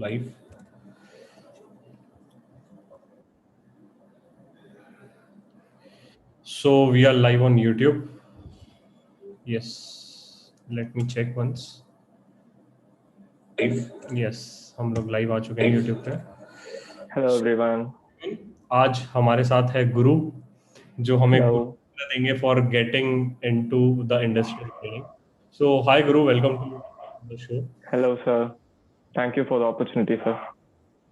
Live. So we are live on YouTube. Yes. Let me check once. Live. Yes, हम लोग live आ चुके हैं YouTube पे. Hello everyone. आज हमारे साथ है गुरु जो हमें Hello. गुरु देंगे for getting into the industrial training. So hi Guru, welcome to the show. Hello sir. Thank you for the opportunity, sir.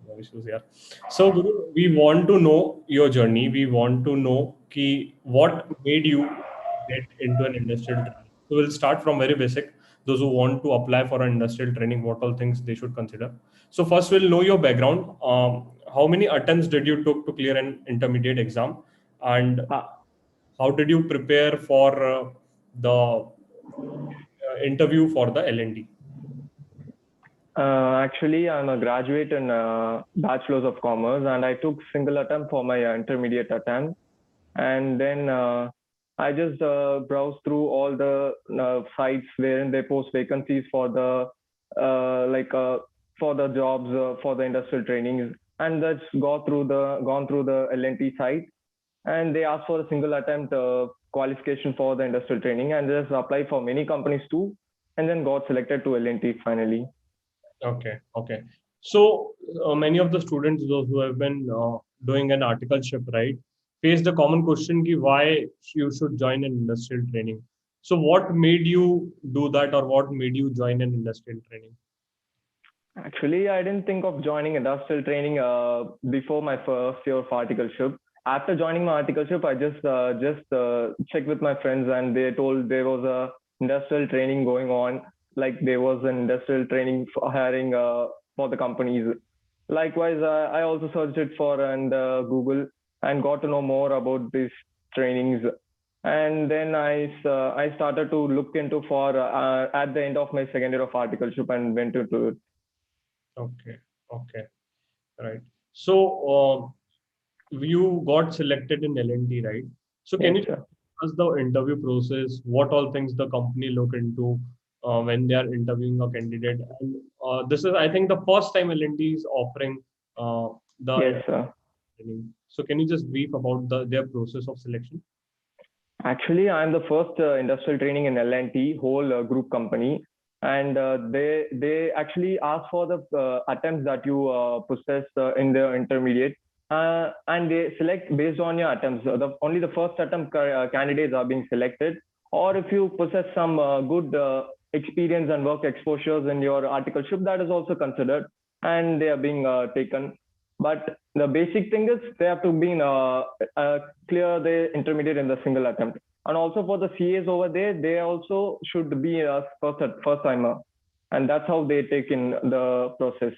No issues here. So, Guru, we want to know your journey. We want to know what made you get into an industrial training. So, we'll start from very basic. Those who want to apply for an industrial training, what all things they should consider. So, first, we'll know your background. How many attempts did you took to clear an intermediate exam, and Uh, how did you prepare for the interview for the LND? Actually, I'm a graduate in Bachelor's of Commerce, and I took single attempt for my intermediate attempt, and then I just browsed through all the sites wherein they post vacancies for the for the jobs for the industrial trainings, and that's gone through the LNT site, and they asked for a single attempt qualification for the industrial training, and just applied for many companies too, and then got selected to LNT finally. Okay, okay. So many of the students, those who have been doing an articleship, right, face the common question ki why you should join an industrial training. So what made you do that, or what made you join an industrial training? Actually, I didn't think of joining industrial training before my first year of articleship. After joining my articleship, I just checked with my friends, and they told there was a industrial training going on. Like there was an industrial training for hiring for the companies. Likewise, I also searched it for and Google, and got to know more about these trainings. And then I started to look into for at the end of my second year of articleship, and went into it. Okay, okay, right. So you got selected in LNT, right? So can Yes, you sir. tell us the interview process? What all things the company look into when they are interviewing a candidate? And this is, I think, the first time LNT is offering the Yes, sir. training. So can you just brief about their process of selection? Actually, I'm the first industrial training in L&T whole group company, and they actually ask for the attempts that you possess in the intermediate, and they select based on your attempts. Only the first attempt candidates are being selected, or if you possess some good experience and work exposures in your articleship, that is also considered, and they are being taken. But the basic thing is they have to be clear the intermediate in the single attempt. And also for the CAs over there, they also should be a first timer, and that's how they take in the process.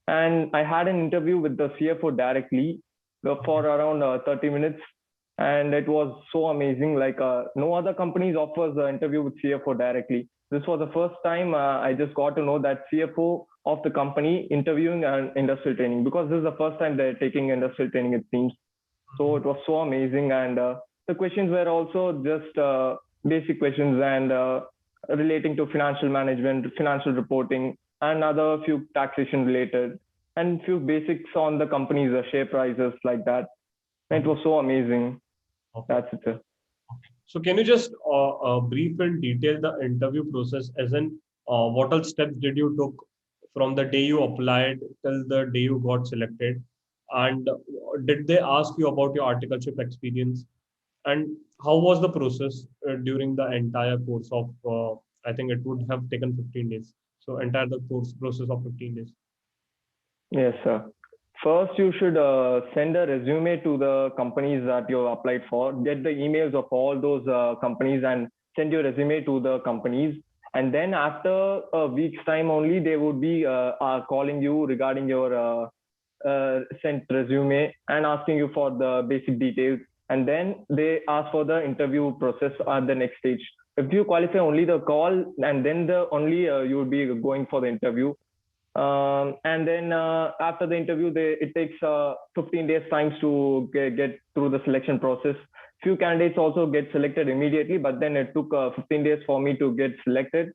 And I had an interview with the CFO directly for around 30 minutes, and it was so amazing. Like no other companies offers the interview with CFO directly. This was the first time I just got to know that CFO of the company interviewing an industrial training, because this is the first time they're taking industrial training, it seems. So it was so amazing, and the questions were also just basic questions, and relating to financial management, financial reporting, and other few taxation related, and few basics on the company's share prices like that. And it was so amazing. Okay. That's it, sir. So can you just brief and detail the interview process, as in what all steps did you took from the day you applied till the day you got selected, and did they ask you about your articleship experience, and how was the process during the entire course of I think it would have taken 15 days. So entire the course process of 15 days. Yes, sir. First, you should send a resume to the companies that you applied for. Get the emails of all those companies and send your resume to the companies. And then after a week's time only, they would be calling you regarding your sent resume and asking you for the basic details. And then they ask for the interview process at the next stage. If you qualify only the call, and then the only you would be going for the interview. And then after the interview, it takes 15 days times to get through the selection process. Few candidates also get selected immediately, but then it took 15 days for me to get selected.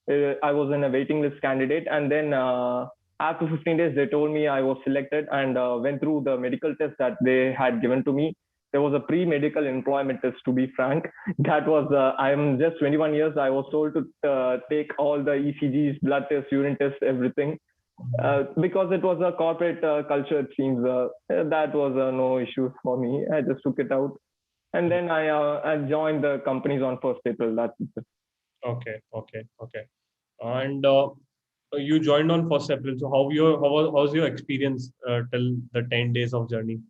I was in a waiting list candidate, and then After 15 days, they told me I was selected and went through the medical test that they had given to me. There was a pre-medical employment test, to be frank. That was, I'm just 21 years. I was told to take all the ECGs, blood tests, urine tests, everything. Because it was a corporate culture, it seems that was no issue for me. I just took it out. And then I joined the companies on 1st April. That's it. Okay, okay, okay. And you joined on 1st April. So how's your experience till the 10 days of journey?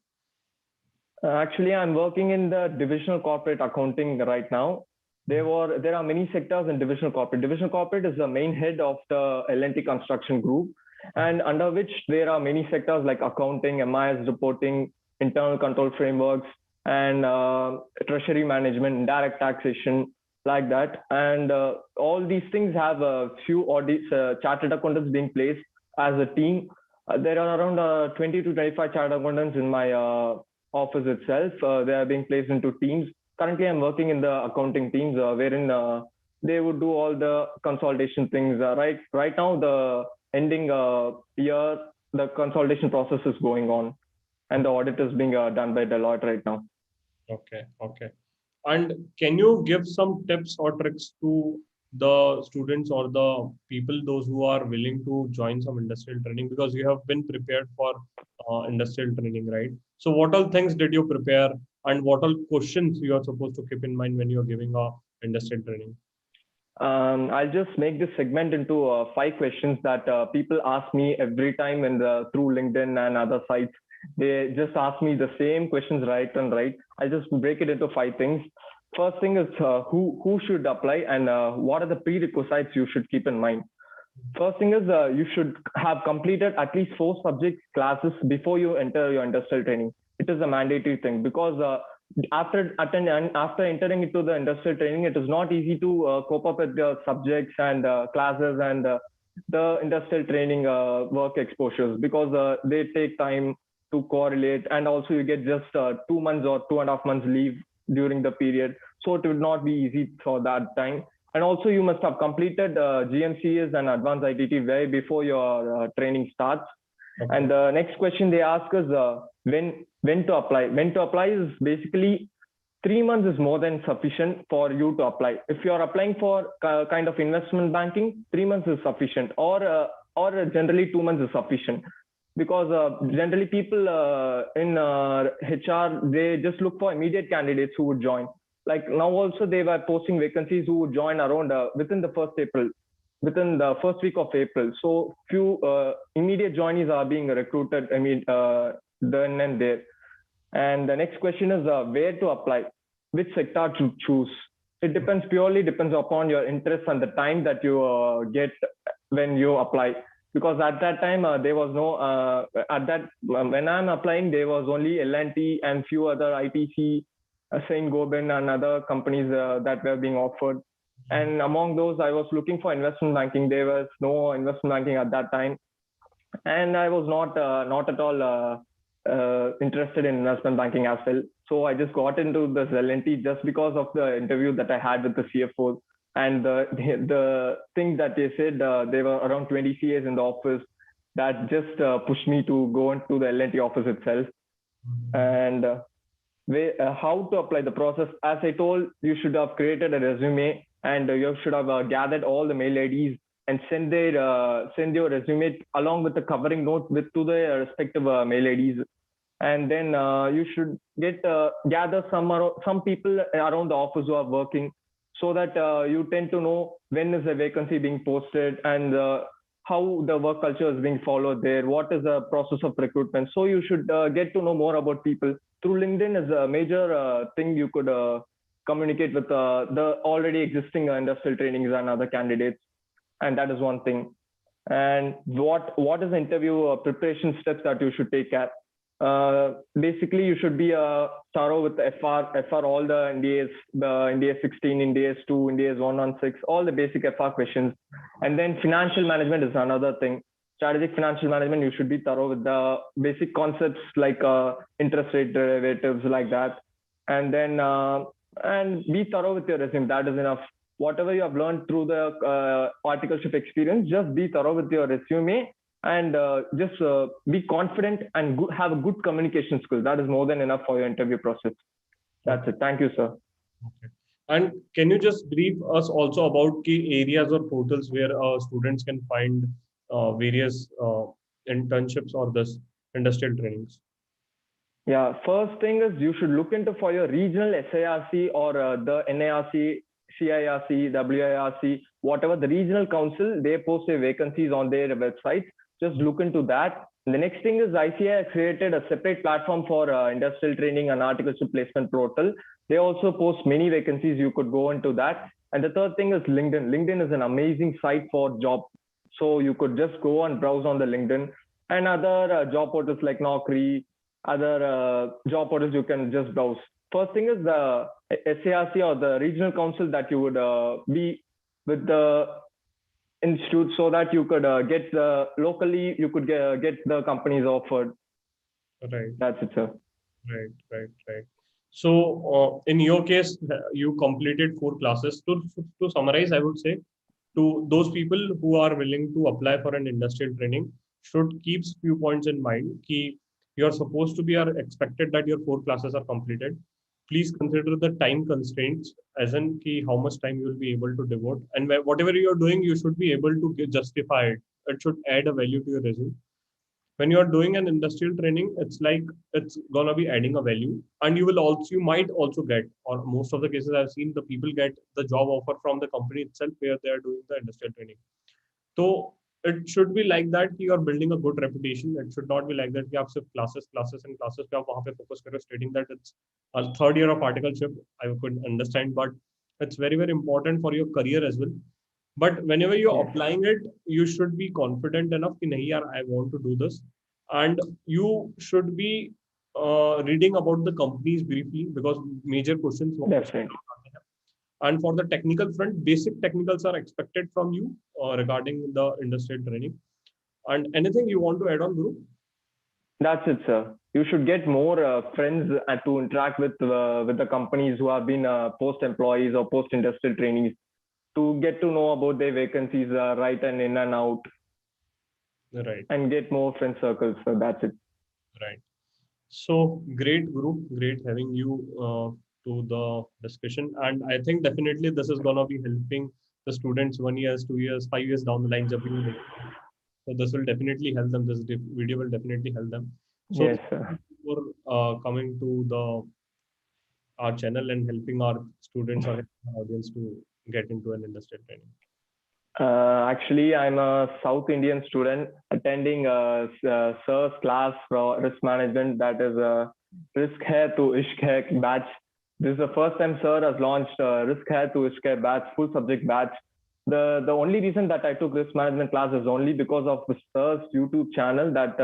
Actually, I'm working in the divisional corporate accounting right now. There are many sectors in divisional corporate. Divisional corporate is the main head of the L&T construction group, and under which there are many sectors like accounting, MIS reporting, internal control frameworks, and treasury management, direct taxation, like that. And all these things have a few audits, chartered accountants being placed as a team. There are around 20 to 25 chartered accountants in my office itself. They are being placed into teams. Currently, I'm working in the accounting teams, wherein they would do all the consolidation things. Right now, the ending year, the consolidation process is going on, and the audit is being done by Deloitte right now. Okay, okay. And can you give some tips or tricks to the students or the people, those who are willing to join some industrial training? Because you have been prepared for industrial training, right? So, what all things did you prepare, and what all questions you are supposed to keep in mind when you are giving a industrial training? I'll just make this segment into 5 questions that people ask me every time through LinkedIn and other sites. They just ask me the same questions right and right. I'll just break it into 5 things. First thing is who should apply and what are the prerequisites you should keep in mind. First thing is you should have completed at least 4 subject classes before you enter your industrial training. It is a mandatory thing because after entering into the industrial training, it is not easy to cope up with the subjects and classes and the industrial training work exposures because they take time to correlate, and also you get just 2 months or 2.5 months leave during the period, so it would not be easy for that time. And also you must have completed GMCs and advanced ITT way before your training starts. Okay. And the next question they ask is when to apply. When to apply is basically 3 months is more than sufficient for you to apply. If you are applying for kind of investment banking, 3 months is sufficient, or generally 2 months is sufficient. Because generally people in HR, they just look for immediate candidates who would join. Like now also they were posting vacancies who would join around within the 1st April, within the first week of April. So few immediate joinees are being recruited, then and there. And the next question is where to apply, which sector to choose. It purely depends upon your interest and the time that you get when you apply. Because at that time there was no when I'm applying there was only L&T and few other ITC, Saint Gobain and other companies that were being offered. And among those, I was looking for investment banking. There was no investment banking at that time, and I was not at all interested in investment banking as well. So I just got into this L&T just because of the interview that I had with the CFO. And the thing that they said, there were around 20 CAs in the office that just pushed me to go into the L&T office itself. And how to apply the process, as I told, you should have created a resume and you should have gathered all the mail IDs and send your resume along with the covering note to the respective mail IDs. And then you should gather some people around the office who are working, so that you tend to know when is a vacancy being posted and how the work culture is being followed there, what is the process of recruitment. So you should get to know more about people. Through LinkedIn is a major thing you could communicate with the already existing industrial trainings and other candidates. And that is one thing. And what is the interview preparation steps that you should take at? Basically, you should be thorough with the FR, all the NDAs, the NDA 16, NDAs 2, NDAs 116, all the basic FR questions. And then financial management is another thing. Strategic financial management, you should be thorough with the basic concepts like interest rate derivatives, like that. And then and be thorough with your resume. That is enough. Whatever you have learned through the articleship experience, just be thorough with your resume and just be confident and have a good communication skill. That is more than enough for your interview process. That's Okay. it. Thank you, sir. Okay. And can you just brief us also about key areas or portals where students can find various internships or this industrial trainings? Yeah, first thing is you should look into for your regional SIRC or the NARC, CIRC, WIRC, whatever the regional council, they post their vacancies on their websites. Just look into that. And the next thing is ICI created a separate platform for industrial training and articleship placement portal. They also post many vacancies. You could go into that. And the third thing is LinkedIn. LinkedIn is an amazing site for job. So you could just go and browse on the LinkedIn and other job portals like Naukri, other job portals you can just browse. First thing is the SARC or the regional council that you would be with the institute so that you could get locally, you could get the companies offered. Right, That's it, sir. right. So, in your case, you completed 4 classes. To summarize, I would say to those people who are willing to apply for an industrial training should keep few points in mind. Ki you're supposed to be are expected that your 4 classes are completed. Please consider the time constraints, as in ki how much time you will be able to devote, and whatever you're doing, you should be able to justify it. It should add a value to your resume. When you're doing an industrial training, it's like it's gonna be adding a value, and you might also get, or most of the cases I've seen, the people get the job offer from the company itself where they are doing the industrial training. So it should be like that कि you are building a good reputation. It should not be like that कि आप सिर्फ classes पे आप वहाँ पे focus करो, stating that it's a third year of articleship. I could understand, but it's very important for your career as well. But whenever you're Yes. applying it, you should be confident enough कि नहीं यार, I want to do this, and you should be reading about the companies briefly, because major questions Definitely. and for the technical front, basic technicals are expected from you regarding the industrial training. And anything you want to add on, Guru? That's it, sir. You should get more friends to interact with the companies who have been post employees or post industrial trainees to get to know about their vacancies right and in and out Right, and get more friend circles. So that's it. right. So great, Guru. Great having you to the discussion. And I think definitely this is gonna be helping the students 1 year, 2 years, 5 years down the line. जब भी वो देखेंगे. So this will definitely help them. This video will definitely help them. So Yes, thank sir. you for coming to the our channel and helping our students or helping our audience to get into an industrial training. Actually, I'm a South Indian student attending sir's class for risk management. That is a risk hai to ishq hai batch. This is the first time sir has launched risk hai to ishq hai batch, full subject batch. The only reason that I took risk management class is only because of the sir's YouTube channel that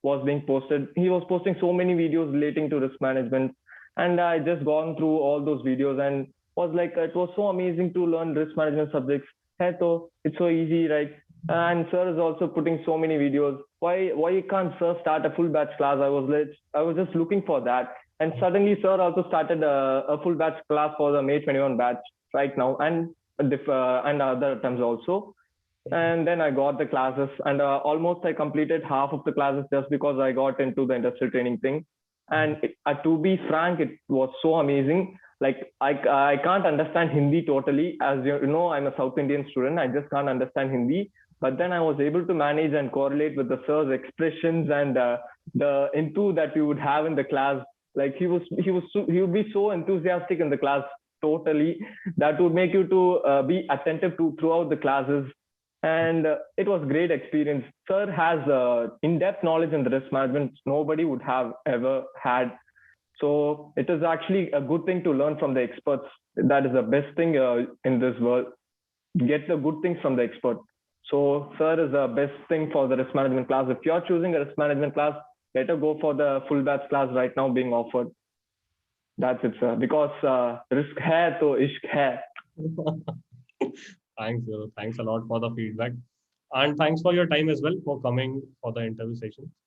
was being posted. He was posting so many videos relating to risk management, and I just gone through all those videos and was like, it was so amazing to learn risk management subjects. Hey, so it's so easy, right? And sir is also putting so many videos. Why can't sir start a full batch class? I was just looking for that, and suddenly sir also started a full batch class for the May 21 batch right now, and other attempts also. And then I got the classes, and almost I completed half of the classes just because I got into the industrial training thing. And to be frank, it was so amazing. Like I can't understand Hindi totally, as you know, I'm a South Indian student. I just can't understand Hindi. But then I was able to manage and correlate with the sir's expressions and the into that we would have in the class. Like he would be so enthusiastic in the class totally that would make you to be attentive to throughout the classes, and it was great experience. Sir has in-depth knowledge in the risk management nobody would have ever had, so it is actually a good thing to learn from the experts. That is the best thing in this world. Get the good things from the expert. So sir is the best thing for the risk management class. If you're choosing a risk management class, better go for the full batch class right now being offered. That's it, sir. Because risk hai to ishq hai. Thanks, Guru. Thanks a lot for the feedback. And thanks for your time as well for coming for the interview session.